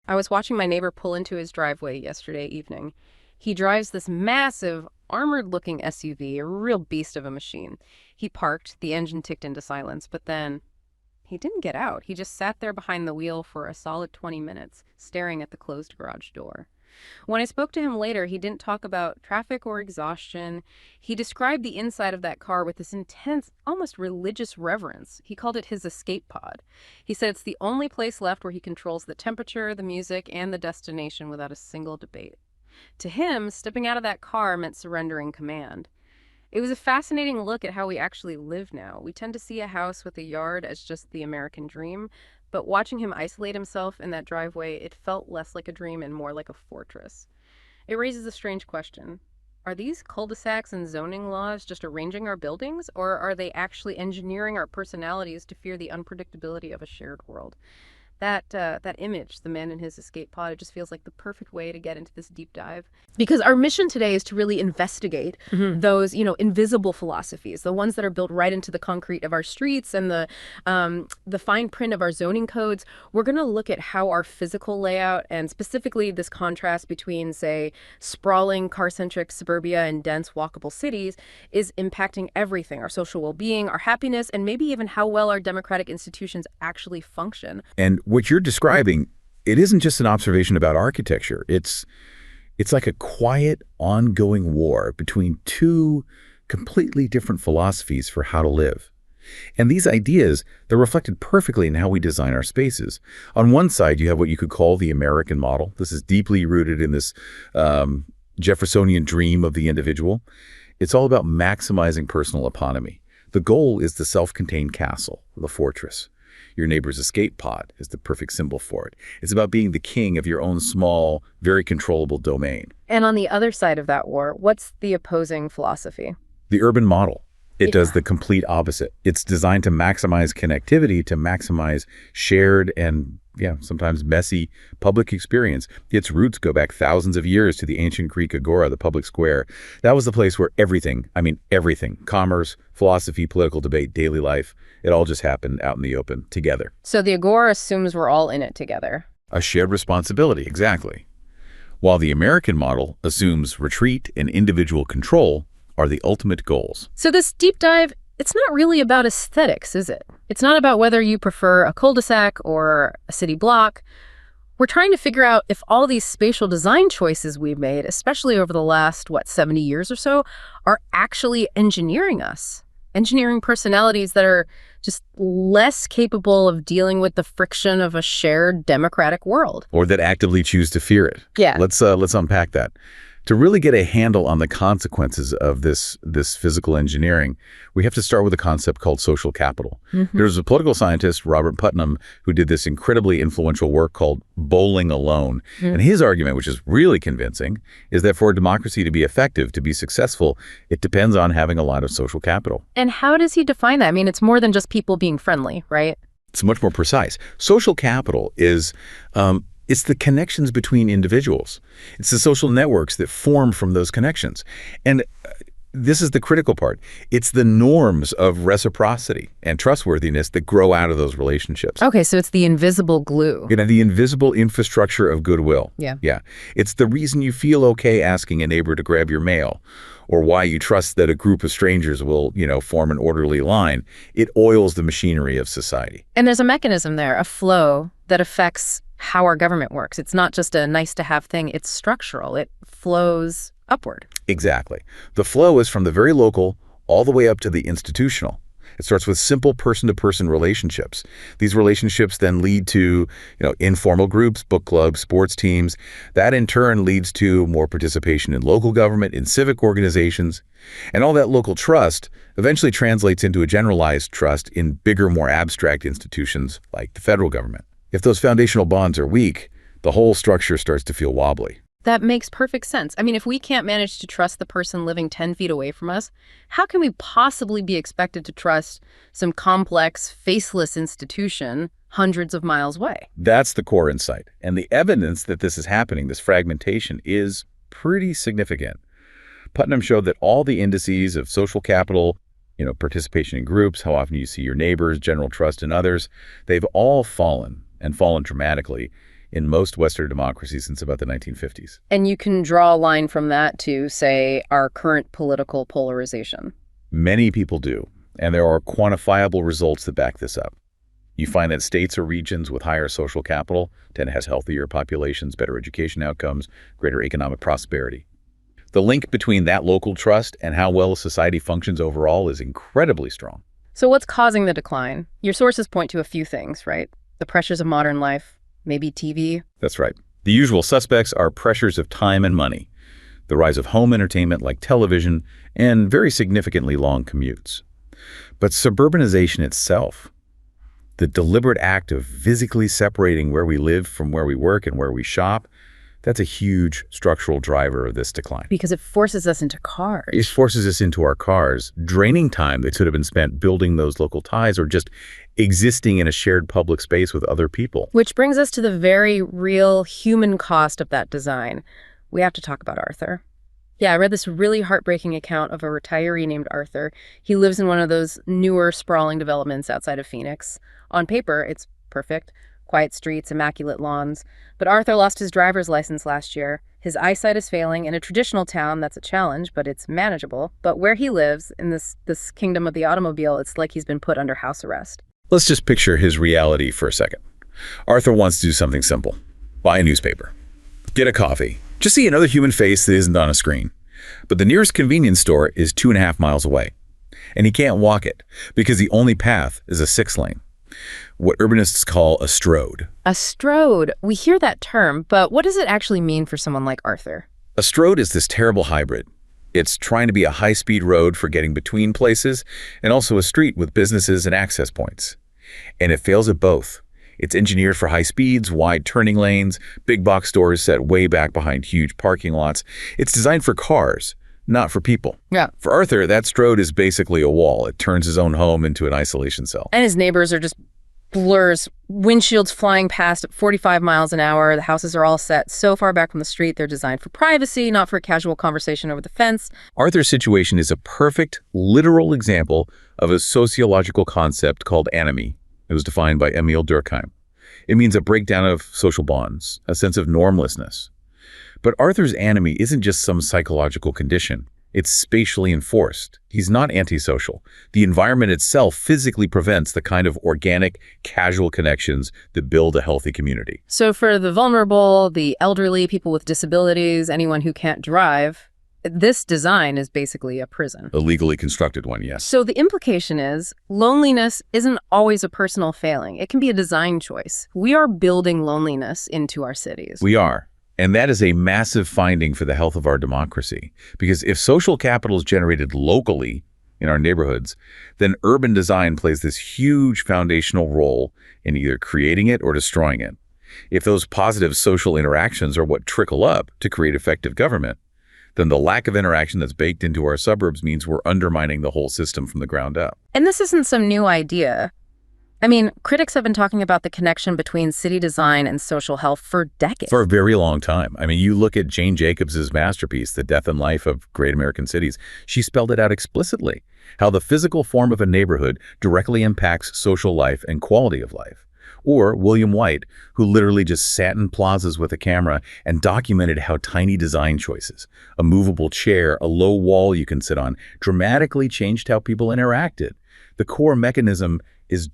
I was watching my neighbor pull into his driveway yesterday evening. He drives this massive, armored-looking SUV, a real beast of a machine. He parked, the engine ticked into silence, but then he didn't get out. He just sat there behind the wheel for a solid 20 minutes, staring at the closed garage door. When I spoke to him later, he didn't talk about traffic or exhaustion. He described the inside of that car with this intense, almost religious reverence. He called it his escape pod. He said it's the only place left where he controls the temperature, the music, and the destination without a single debate. To him, stepping out of that car meant surrendering command. It was a fascinating look at how we actually live now. We tend to see a house with a yard as just the American dream, but watching him isolate himself in that driveway, it felt less like a dream and more like a fortress. It raises a strange question. Are these cul-de-sacs and zoning laws just arranging our buildings, or are they actually engineering our personalities to fear the unpredictability of a shared world? That image, the man in his escape pod, it just feels like the perfect way to get into this deep dive. Because our mission today is to really investigate those, invisible philosophies, the ones that are built right into the concrete of our streets and the fine print of our zoning codes. We're going to look at how our physical layout and specifically this contrast between, say, sprawling car-centric suburbia and dense walkable cities is impacting everything, our social well-being, our happiness, and maybe even how well our democratic institutions actually function. And what you're describing, it isn't just an observation about architecture. It's like a quiet, ongoing war between two completely different philosophies for how to live. And these ideas, they're reflected perfectly in how we design our spaces. On one side, you have what you could call the American model. This is deeply rooted in this Jeffersonian dream of the individual. It's all about maximizing personal autonomy. The goal is the self-contained castle, the fortress. Your neighbor's escape pod is the perfect symbol for it. It's about being the king of your own small, very controllable domain. And on the other side of that war, what's the opposing philosophy? The urban model. It does the complete opposite. It's designed to maximize connectivity, to maximize shared and, sometimes messy public experience. Its roots go back thousands of years to the ancient Greek agora, the public square. That was the place where everything, commerce, philosophy, political debate, daily life, it all just happened out in the open together. So the agora assumes we're all in it together. A shared responsibility, exactly. While the American model assumes retreat and individual control are the ultimate goals. So this deep dive, it's not really about aesthetics, is it? It's not about whether you prefer a cul-de-sac or a city block. We're trying to figure out if all these spatial design choices we've made, especially over the last, 70 years or so, are actually engineering us. Engineering personalities that are just less capable of dealing with the friction of a shared democratic world. Or that actively choose to fear it. Yeah. Let's unpack that. To really get a handle on the consequences of this physical engineering, we have to start with a concept called social capital. There's a political scientist, Robert Putnam, who did this incredibly influential work called Bowling Alone. And his argument, which is really convincing, is that for a democracy to be effective, to be successful, it depends on having a lot of social capital. And how does he define that? I mean, it's more than just people being friendly, right? It's much more precise. Social capital is it's the connections between individuals. It's the social networks that form from those connections. And this is the critical part. It's the norms of reciprocity and trustworthiness that grow out of those relationships. Okay, so it's the invisible glue. The invisible infrastructure of goodwill. Yeah. It's the reason you feel okay asking a neighbor to grab your mail, or why you trust that a group of strangers will, form an orderly line. It oils the machinery of society. And there's a mechanism there, a flow that affects how our government works. It's not just a nice-to-have thing. It's structural. It flows upward. Exactly. The flow is from the very local all the way up to the institutional. It starts with simple person-to-person relationships. These relationships then lead to, informal groups, book clubs, sports teams. That in turn leads to more participation in local government, in civic organizations. And all that local trust eventually translates into a generalized trust in bigger, more abstract institutions like the federal government. If those foundational bonds are weak, the whole structure starts to feel wobbly. That makes perfect sense. I mean, if we can't manage to trust the person living 10 feet away from us, how can we possibly be expected to trust some complex, faceless institution hundreds of miles away? That's the core insight. And the evidence that this is happening, this fragmentation, is pretty significant. Putnam showed that all the indices of social capital, participation in groups, how often you see your neighbors, general trust in others, they've all fallen, and fallen dramatically, in most Western democracies since about the 1950s. And you can draw a line from that to, say, our current political polarization. Many people do, and there are quantifiable results that back this up. You find that states or regions with higher social capital tend to have healthier populations, better education outcomes, greater economic prosperity. The link between that local trust and how well a society functions overall is incredibly strong. So what's causing the decline? Your sources point to a few things, right? The pressures of modern life, maybe TV. That's right. The usual suspects are pressures of time and money, the rise of home entertainment like television, and very significantly long commutes. But suburbanization itself, the deliberate act of physically separating where we live from where we work and where we shop, that's a huge structural driver of this decline. Because it forces us into cars. It forces us into our cars, draining time that could have been spent building those local ties or just existing in a shared public space with other people. Which brings us to the very real human cost of that design. We have to talk about Arthur. Yeah, I read this really heartbreaking account of a retiree named Arthur. He lives in one of those newer, sprawling developments outside of Phoenix. On paper, it's perfect. Quiet streets, immaculate lawns. But Arthur lost his driver's license last year. His eyesight is failing. In a traditional town, that's a challenge, but it's manageable. But where he lives, in this kingdom of the automobile, it's like he's been put under house arrest. Let's just picture his reality for a second. Arthur wants to do something simple. Buy a newspaper. Get a coffee. Just see another human face that isn't on a screen. But the nearest convenience store is 2.5 miles away. And he can't walk it because the only path is a 6-lane. What urbanists call a strode. A strode. We hear that term, but what does it actually mean for someone like Arthur? A strode is this terrible hybrid. It's trying to be a high-speed road for getting between places and also a street with businesses and access points. And it fails at both. It's engineered for high speeds, wide turning lanes, big box stores set way back behind huge parking lots. It's designed for cars, not for people. Yeah. For Arthur, that strode is basically a wall. It turns his own home into an isolation cell. And his neighbors are just blurs, windshields flying past at 45 miles an hour. The houses are all set so far back from the street, they're designed for privacy, not for a casual conversation over the fence. Arthur's situation is a perfect, literal example of a sociological concept called anomie. It was defined by Emil Durkheim. It means a breakdown of social bonds, a sense of normlessness. But Arthur's anomie isn't just some psychological condition. It's spatially enforced. He's not antisocial. The environment itself physically prevents the kind of organic, casual connections that build a healthy community. So for the vulnerable, the elderly, people with disabilities, anyone who can't drive, this design is basically a prison. A legally constructed one, yes. So the implication is loneliness isn't always a personal failing. It can be a design choice. We are building loneliness into our cities. We are. And that is a massive finding for the health of our democracy. Because if social capital is generated locally in our neighborhoods, then urban design plays this huge foundational role in either creating it or destroying it. If those positive social interactions are what trickle up to create effective government, then the lack of interaction that's baked into our suburbs means we're undermining the whole system from the ground up. And this isn't some new idea. I mean, critics have been talking about the connection between city design and social health for decades. For a very long time. I mean, you look at Jane Jacobs's masterpiece, The Death and Life of Great American Cities. She spelled it out explicitly, how the physical form of a neighborhood directly impacts social life and quality of life. Or William White, who literally just sat in plazas with a camera and documented how tiny design choices, a movable chair, a low wall you can sit on, dramatically changed how people interacted. The core mechanism is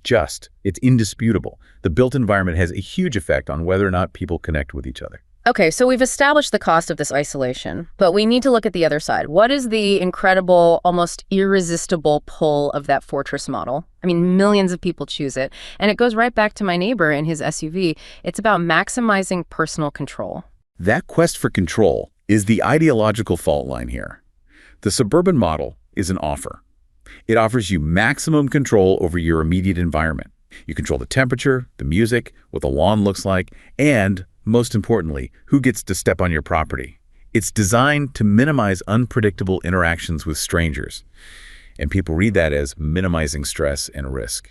it's indisputable. The built environment has a huge effect on whether or not people connect with each other. Okay, so we've established the cost of this isolation, but we need to look at the other side. What is the incredible, almost irresistible pull of that fortress model? I mean, millions of people choose it, and it goes right back to my neighbor in his SUV. It's about maximizing personal control. That quest for control is the ideological fault line here. The suburban model is an offer. It offers you maximum control over your immediate environment. You control the temperature, the music, what the lawn looks like, and most importantly, who gets to step on your property. It's designed to minimize unpredictable interactions with strangers. And people read that as minimizing stress and risk.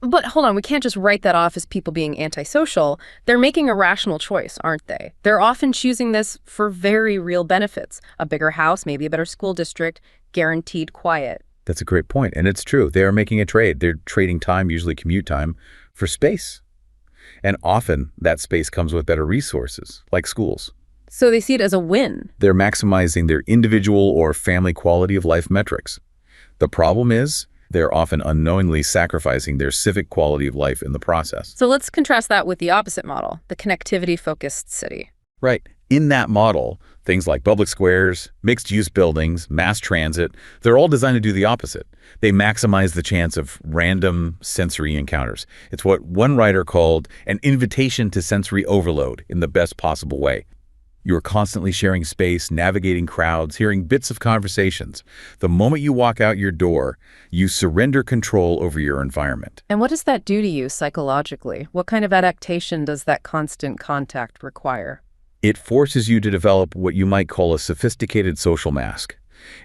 But hold on, we can't just write that off as people being antisocial. They're making a rational choice, aren't they? They're often choosing this for very real benefits. A bigger house, maybe a better school district, guaranteed quiet. That's a great point, and it's true. They are making a trade. They're trading time, usually commute time, for space. And often, that space comes with better resources, like schools. So they see it as a win. They're maximizing their individual or family quality of life metrics. The problem is, they're often unknowingly sacrificing their civic quality of life in the process. So let's contrast that with the opposite model, the connectivity-focused city. Right. In that model, things like public squares, mixed-use buildings, mass transit, they're all designed to do the opposite. They maximize the chance of random sensory encounters. It's what one writer called an invitation to sensory overload in the best possible way. You're constantly sharing space, navigating crowds, hearing bits of conversations. The moment you walk out your door, you surrender control over your environment. And what does that do to you psychologically? What kind of adaptation does that constant contact require? It forces you to develop what you might call a sophisticated social mask.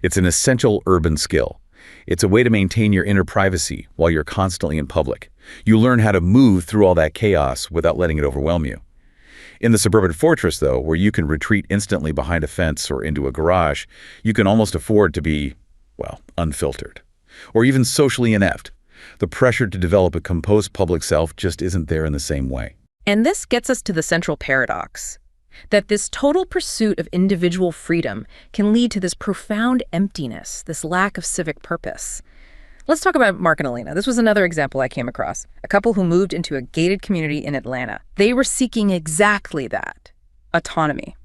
It's an essential urban skill. It's a way to maintain your inner privacy while you're constantly in public. You learn how to move through all that chaos without letting it overwhelm you. In the suburban fortress, though, where you can retreat instantly behind a fence or into a garage, you can almost afford to be, well, unfiltered. Or even socially inept. The pressure to develop a composed public self just isn't there in the same way. And this gets us to the central paradox, that this total pursuit of individual freedom can lead to this profound emptiness, this lack of civic purpose. Let's talk about Mark and Elena. This was another example I came across. A couple who moved into a gated community in Atlanta. They were seeking exactly that, autonomy.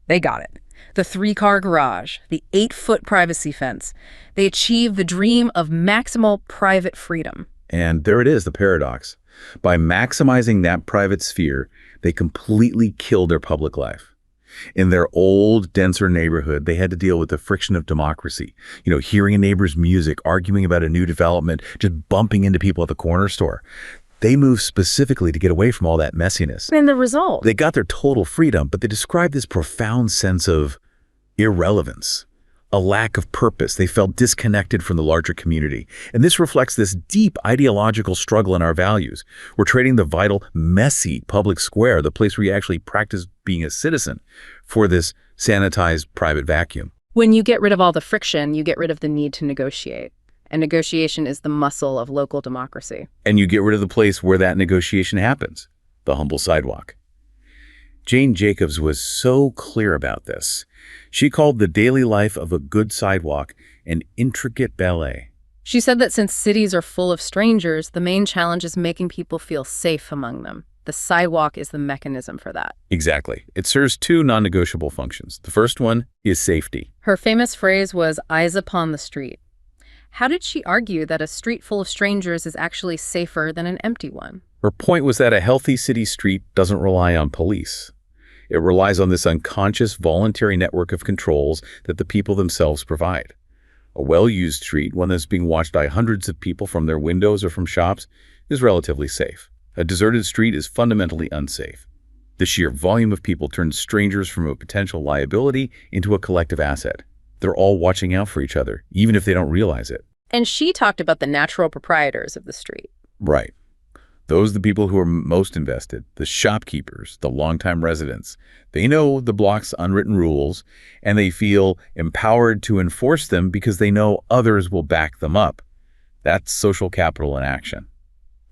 They got it. The 3-car garage, the 8-foot privacy fence. They achieved the dream of maximal private freedom. And there it is, the paradox. By maximizing that private sphere, they completely killed their public life. In their old, denser neighborhood, they had to deal with the friction of democracy. Hearing a neighbor's music, arguing about a new development, just bumping into people at the corner store. They moved specifically to get away from all that messiness. And the result? They got their total freedom, but they described this profound sense of irrelevance, a lack of purpose. They felt disconnected from the larger community. And this reflects this deep ideological struggle in our values. We're trading the vital, messy public square, the place where you actually practice being a citizen, for this sanitized private vacuum. When you get rid of all the friction, you get rid of the need to negotiate. And negotiation is the muscle of local democracy. And you get rid of the place where that negotiation happens, the humble sidewalk. Jane Jacobs was so clear about this. She called the daily life of a good sidewalk an intricate ballet. She said that since cities are full of strangers, the main challenge is making people feel safe among them. The sidewalk is the mechanism for that. Exactly. It serves 2 non-negotiable functions. The first one is safety. Her famous phrase was, "eyes upon the street." How did she argue that a street full of strangers is actually safer than an empty one? Her point was that a healthy city street doesn't rely on police. It relies on this unconscious, voluntary network of controls that the people themselves provide. A well-used street, one that's being watched by hundreds of people from their windows or from shops, is relatively safe. A deserted street is fundamentally unsafe. The sheer volume of people turns strangers from a potential liability into a collective asset. They're all watching out for each other, even if they don't realize it. And she talked about the natural proprietors of the street. Right. Those are the people who are most invested, the shopkeepers, the longtime residents. They know the block's unwritten rules, and they feel empowered to enforce them because they know others will back them up. That's social capital in action.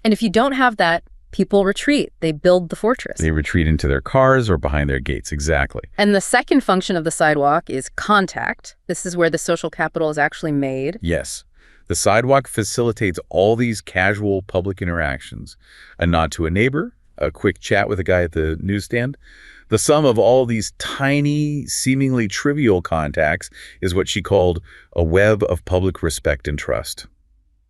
And if you don't have that, people retreat. They build the fortress. They retreat into their cars or behind their gates, exactly. And the second function of the sidewalk is contact. This is where the social capital is actually made. Yes. The sidewalk facilitates all these casual public interactions. A nod to a neighbor, a quick chat with a guy at the newsstand. The sum of all these tiny, seemingly trivial contacts is what she called a web of public respect and trust.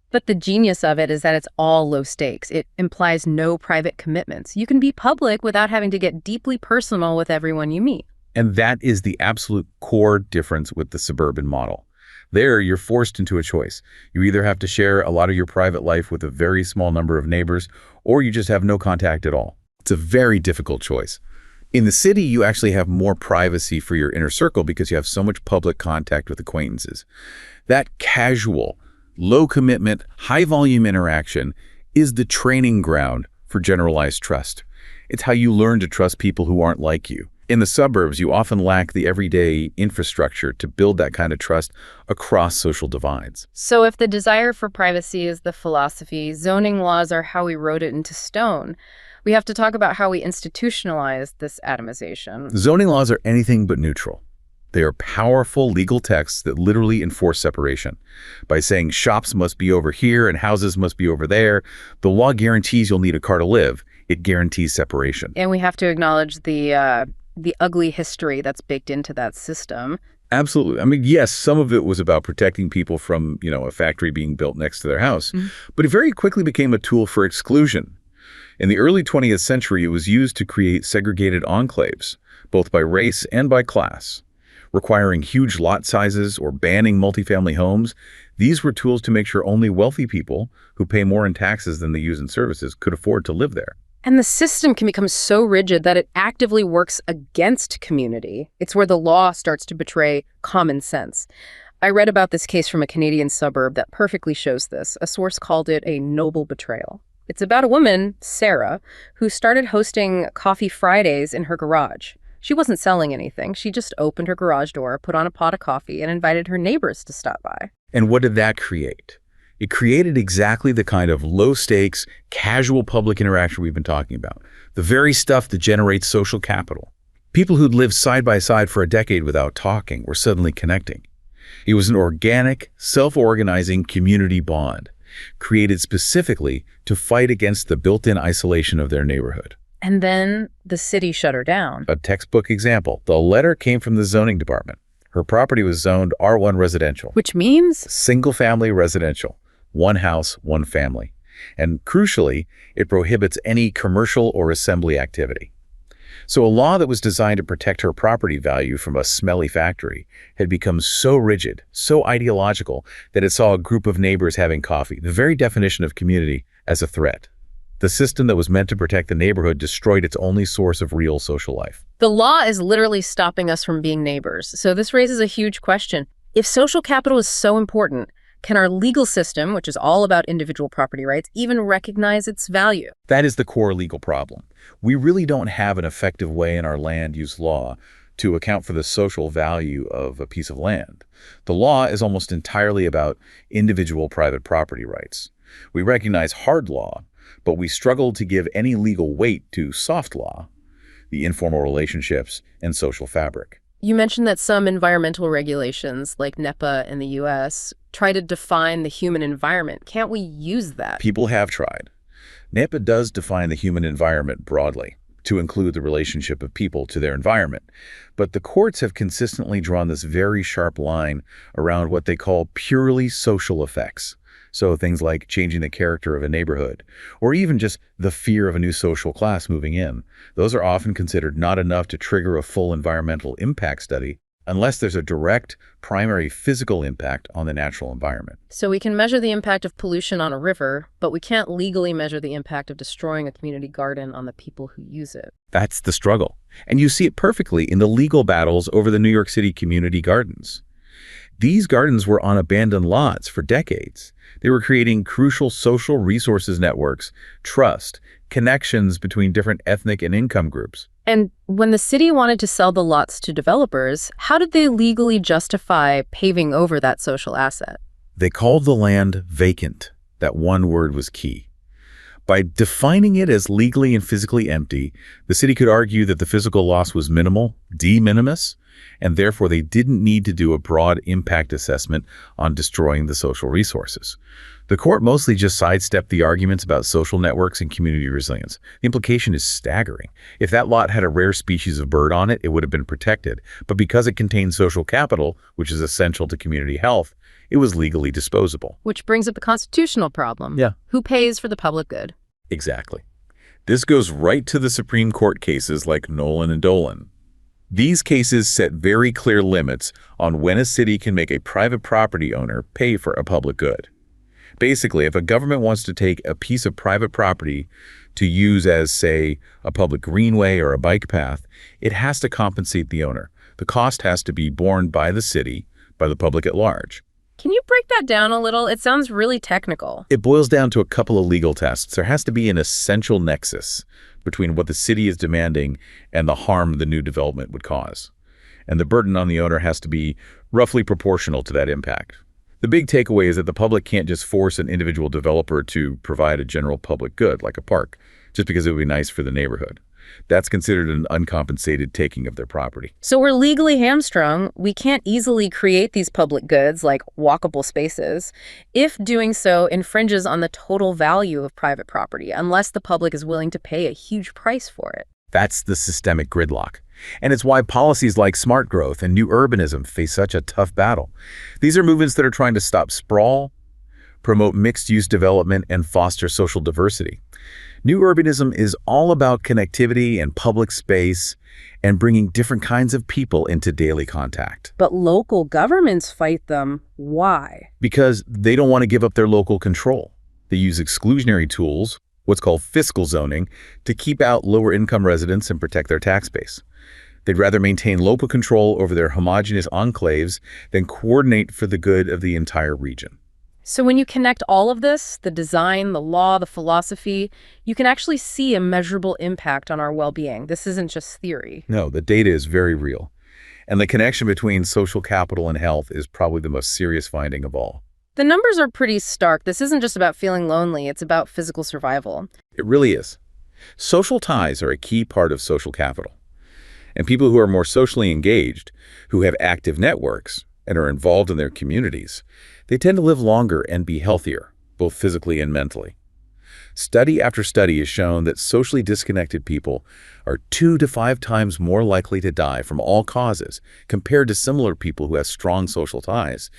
But the genius of it is that it's all low stakes. It implies no private commitments. You can be public without having to get deeply personal with everyone you meet. And that is the absolute core difference with the suburban model. There, you're forced into a choice. You either have to share a lot of your private life with a very small number of neighbors, or you just have no contact at all. It's a very difficult choice. In the city, you actually have more privacy for your inner circle because you have so much public contact with acquaintances. That casual, low-commitment, high-volume interaction is the training ground for generalized trust. It's how you learn to trust people who aren't like you. In the suburbs, you often lack the everyday infrastructure to build that kind of trust across social divides. So if the desire for privacy is the philosophy, zoning laws are how we wrote it into stone. We have to talk about how we institutionalize this atomization. Zoning laws are anything but neutral. They are powerful legal texts that literally enforce separation. By saying shops must be over here and houses must be over there, the law guarantees you'll need a car to live. It guarantees separation. And we have to acknowledge the ugly history that's baked into that system. Absolutely. I mean, yes, some of it was about protecting people from, a factory being built next to their house, but it very quickly became a tool for exclusion. In the early 20th century, it was used to create segregated enclaves, both by race and by class. Requiring huge lot sizes or banning multifamily homes, these were tools to make sure only wealthy people who pay more in taxes than they use in services could afford to live there. And the system can become so rigid that it actively works against community. It's where the law starts to betray common sense. I read about this case from a Canadian suburb that perfectly shows this. A source called it a noble betrayal. It's about a woman, Sarah, who started hosting Coffee Fridays in her garage. She wasn't selling anything. She just opened her garage door, put on a pot of coffee, and invited her neighbors to stop by. And what did that create? It created exactly the kind of low-stakes, casual public interaction we've been talking about, the very stuff that generates social capital. People who'd lived side by side for a decade without talking were suddenly connecting. It was an organic, self-organizing community bond, created specifically to fight against the built-in isolation of their neighborhood. And then the city shut her down. A textbook example. The letter came from the zoning department. Her property was zoned R1 residential. Which means? Single-family residential. One house, one family. And crucially, it prohibits any commercial or assembly activity. So a law that was designed to protect her property value from a smelly factory had become so rigid, so ideological, that it saw a group of neighbors having coffee, the very definition of community, as a threat. The system that was meant to protect the neighborhood destroyed its only source of real social life. The law is literally stopping us from being neighbors. So this raises a huge question. If social capital is so important, can our legal system, which is all about individual property rights, even recognize its value? That is the core legal problem. We really don't have an effective way in our land use law to account for the social value of a piece of land. The law is almost entirely about individual private property rights. We recognize hard law, but we struggle to give any legal weight to soft law, the informal relationships, and social fabric. You mentioned that some environmental regulations, like NEPA in the US, try to define the human environment. Can't we use that? People have tried. NEPA does define the human environment broadly, to include the relationship of people to their environment. But the courts have consistently drawn this very sharp line around what they call purely social effects. So things like changing the character of a neighborhood, or even just the fear of a new social class moving in. Those are often considered not enough to trigger a full environmental impact study unless there's a direct, primary physical impact on the natural environment. So we can measure the impact of pollution on a river, but we can't legally measure the impact of destroying a community garden on the people who use it. That's the struggle. And you see it perfectly in the legal battles over the New York City community gardens. These gardens were on abandoned lots for decades. They were creating crucial social resources networks, trust, connections between different ethnic and income groups. And when the city wanted to sell the lots to developers, how did they legally justify paving over that social asset? They called the land vacant. That one word was key. By defining it as legally and physically empty, the city could argue that the physical loss was minimal, de minimis, and therefore they didn't need to do a broad impact assessment on destroying the social resources. The court mostly just sidestepped the arguments about social networks and community resilience. The implication is staggering. If that lot had a rare species of bird on it, it would have been protected. But because it contained social capital, which is essential to community health, it was legally disposable. Which brings up the constitutional problem. Yeah. Who pays for the public good? Exactly. This goes right to the Supreme Court cases like Nolan and Dolan. These cases set very clear limits on when a city can make a private property owner pay for a public good. Basically, if a government wants to take a piece of private property to use as, say, a public greenway or a bike path, it has to compensate the owner. The cost has to be borne by the city, by the public at large. Can you break that down a little? It sounds really technical. It boils down to a couple of legal tests. There has to be an essential nexus between what the city is demanding and the harm the new development would cause. And the burden on the owner has to be roughly proportional to that impact. The big takeaway is that the public can't just force an individual developer to provide a general public good, like a park, just because it would be nice for the neighborhood. That's considered an uncompensated taking of their property. So we're legally hamstrung. We can't easily create these public goods like walkable spaces if doing so infringes on the total value of private property, unless the public is willing to pay a huge price for it. That's the systemic gridlock. And it's why policies like smart growth and new urbanism face such a tough battle. These are movements that are trying to stop sprawl, promote mixed-use development, and foster social diversity. New urbanism is all about connectivity and public space and bringing different kinds of people into daily contact. But local governments fight them. Why? Because they don't want to give up their local control. They use exclusionary tools, what's called fiscal zoning, to keep out lower-income residents and protect their tax base. They'd rather maintain local control over their homogeneous enclaves than coordinate for the good of the entire region. So when you connect all of this, the design, the law, the philosophy, you can actually see a measurable impact on our well-being. This isn't just theory. No, the data is very real. And the connection between social capital and health is probably the most serious finding of all. The numbers are pretty stark. This isn't just about feeling lonely, it's about physical survival. It really is. Social ties are a key part of social capital. And people who are more socially engaged, who have active networks, and are involved in their communities, they tend to live longer and be healthier, both physically and mentally. Study after study has shown that socially disconnected people are 2 to 5 times more likely to die from all causes compared to similar people who have strong social ties.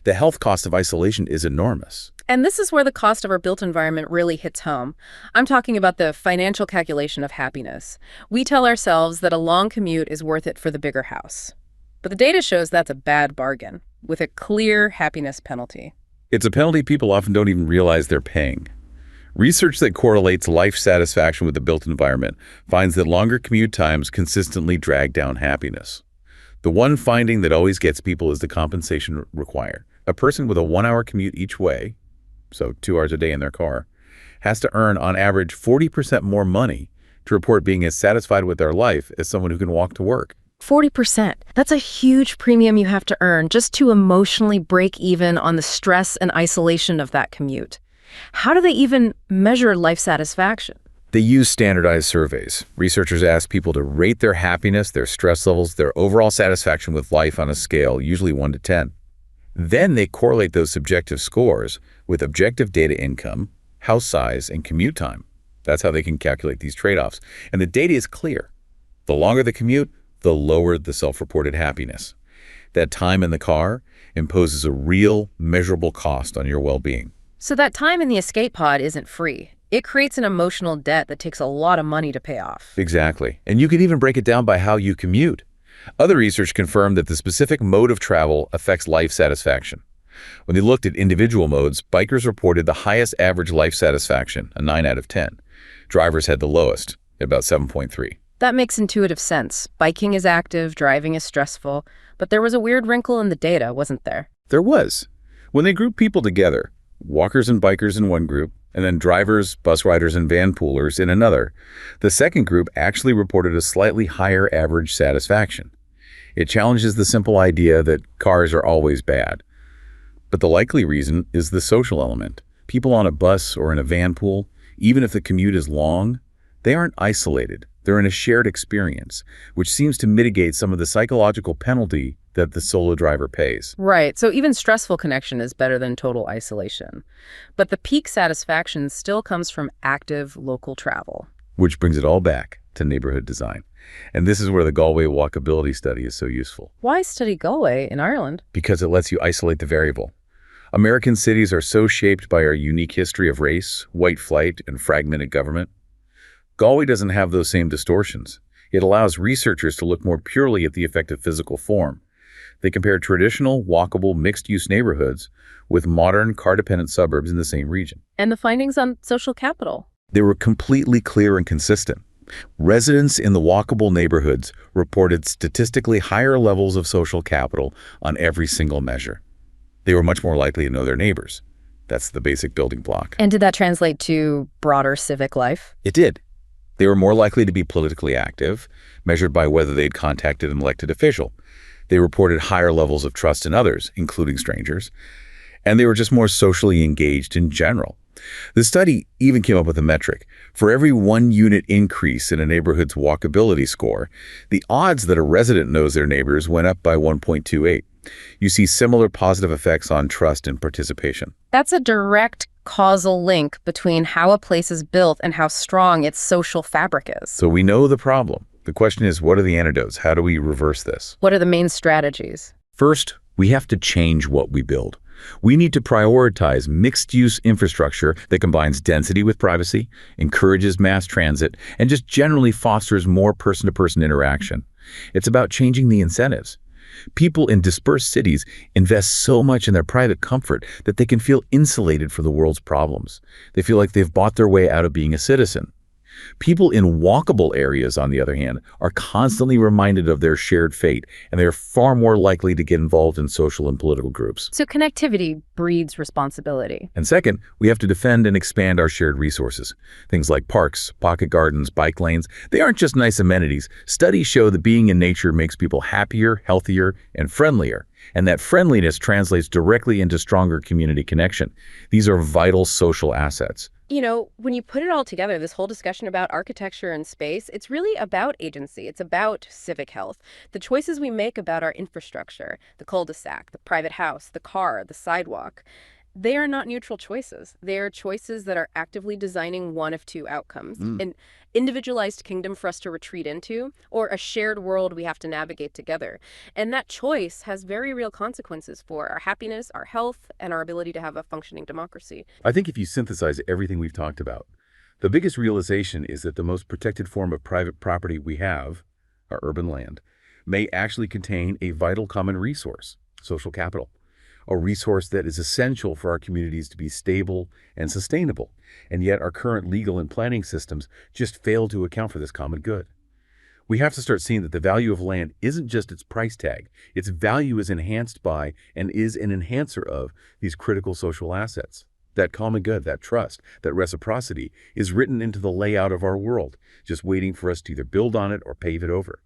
The health cost of isolation is enormous. And this is where the cost of our built environment really hits home. I'm talking about the financial calculation of happiness. We tell ourselves that a long commute is worth it for the bigger house. But the data shows that's a bad bargain, with a clear happiness penalty. It's a penalty people often don't even realize they're paying. Research that correlates life satisfaction with the built environment finds that longer commute times consistently drag down happiness. The one finding that always gets people is the compensation required. A person with a 1-hour commute each way, so 2 hours a day in their car, has to earn on average 40% more money to report being as satisfied with their life as someone who can walk to work. 40%. That's a huge premium you have to earn just to emotionally break even on the stress and isolation of that commute. How do they even measure life satisfaction? They use standardized surveys. Researchers ask people to rate their happiness, their stress levels, their overall satisfaction with life on a scale, usually 1 to 10. Then they correlate those subjective scores with objective data income, house size, and commute time. That's how they can calculate these trade-offs. And the data is clear. The longer the commute, the lower the self-reported happiness. That time in the car imposes a real, measurable cost on your well-being. So that time in the escape pod isn't free. It creates an emotional debt that takes a lot of money to pay off. Exactly. And you can even break it down by how you commute. Other research confirmed that the specific mode of travel affects life satisfaction. When they looked at individual modes, bikers reported the highest average life satisfaction, a 9 out of 10. Drivers had the lowest, at about 7.3. That makes intuitive sense. Biking is active, driving is stressful, but there was a weird wrinkle in the data, wasn't there? There was. When they grouped people together, walkers and bikers in one group, and then drivers, bus riders, and van poolers in another, the second group actually reported a slightly higher average satisfaction. It challenges the simple idea that cars are always bad. But the likely reason is the social element. People on a bus or in a van pool, even if the commute is long, they aren't isolated. They're in a shared experience, which seems to mitigate some of the psychological penalty that the solo driver pays. Right, so even stressful connection is better than total isolation. But the peak satisfaction still comes from active local travel. Which brings it all back to neighborhood design. And this is where the Galway walkability study is so useful. Why study Galway in Ireland? Because it lets you isolate the variable. American cities are so shaped by our unique history of race, white flight, and fragmented government. Galway doesn't have those same distortions. It allows researchers to look more purely at the effect of physical form. They compare traditional, walkable, mixed-use neighborhoods with modern, car-dependent suburbs in the same region. And the findings on social capital? They were completely clear and consistent. Residents in the walkable neighborhoods reported statistically higher levels of social capital on every single measure. They were much more likely to know their neighbors. That's the basic building block. And did that translate to broader civic life? It did. They were more likely to be politically active, measured by whether they'd contacted an elected official. They reported higher levels of trust in others, including strangers. And they were just more socially engaged in general. The study even came up with a metric. For every 1 unit increase in a neighborhood's walkability score, the odds that a resident knows their neighbors went up by 1.28. You see similar positive effects on trust and participation. That's a direct causal link between how a place is built and how strong its social fabric is. So we know the problem. The question is, what are the antidotes? How do we reverse this? What are the main strategies? First, we have to change what we build. We need to prioritize mixed-use infrastructure that combines density with privacy, encourages mass transit, and just generally fosters more person-to-person interaction. It's about changing the incentives. People in dispersed cities invest so much in their private comfort that they can feel insulated from the world's problems. They feel like they've bought their way out of being a citizen. People in walkable areas, on the other hand, are constantly reminded of their shared fate, and they are far more likely to get involved in social and political groups. So connectivity breeds responsibility. And second, we have to defend and expand our shared resources. Things like parks, pocket gardens, bike lanes, they aren't just nice amenities. Studies show that being in nature makes people happier, healthier, and friendlier. And that friendliness translates directly into stronger community connection. These are vital social assets. You know, when you put it all together, this whole discussion about architecture and space, it's really about agency. It's about civic health. The choices we make about our infrastructure, the cul-de-sac, the private house, the car, the sidewalk, they are not neutral choices. They are choices that are actively designing one of two outcomes. An individualized kingdom for us to retreat into, or a shared world we have to navigate together. And that choice has very real consequences for our happiness, our health, and our ability to have a functioning democracy. I think if you synthesize everything we've talked about, the biggest realization is that the most protected form of private property we have, our urban land, may actually contain a vital common resource, social capital. A resource that is essential for our communities to be stable and sustainable, and yet our current legal and planning systems just fail to account for this common good. We have to start seeing that the value of land isn't just its price tag. Its value is enhanced by and is an enhancer of these critical social assets. That common good, that trust, that reciprocity is written into the layout of our world, just waiting for us to either build on it or pave it over.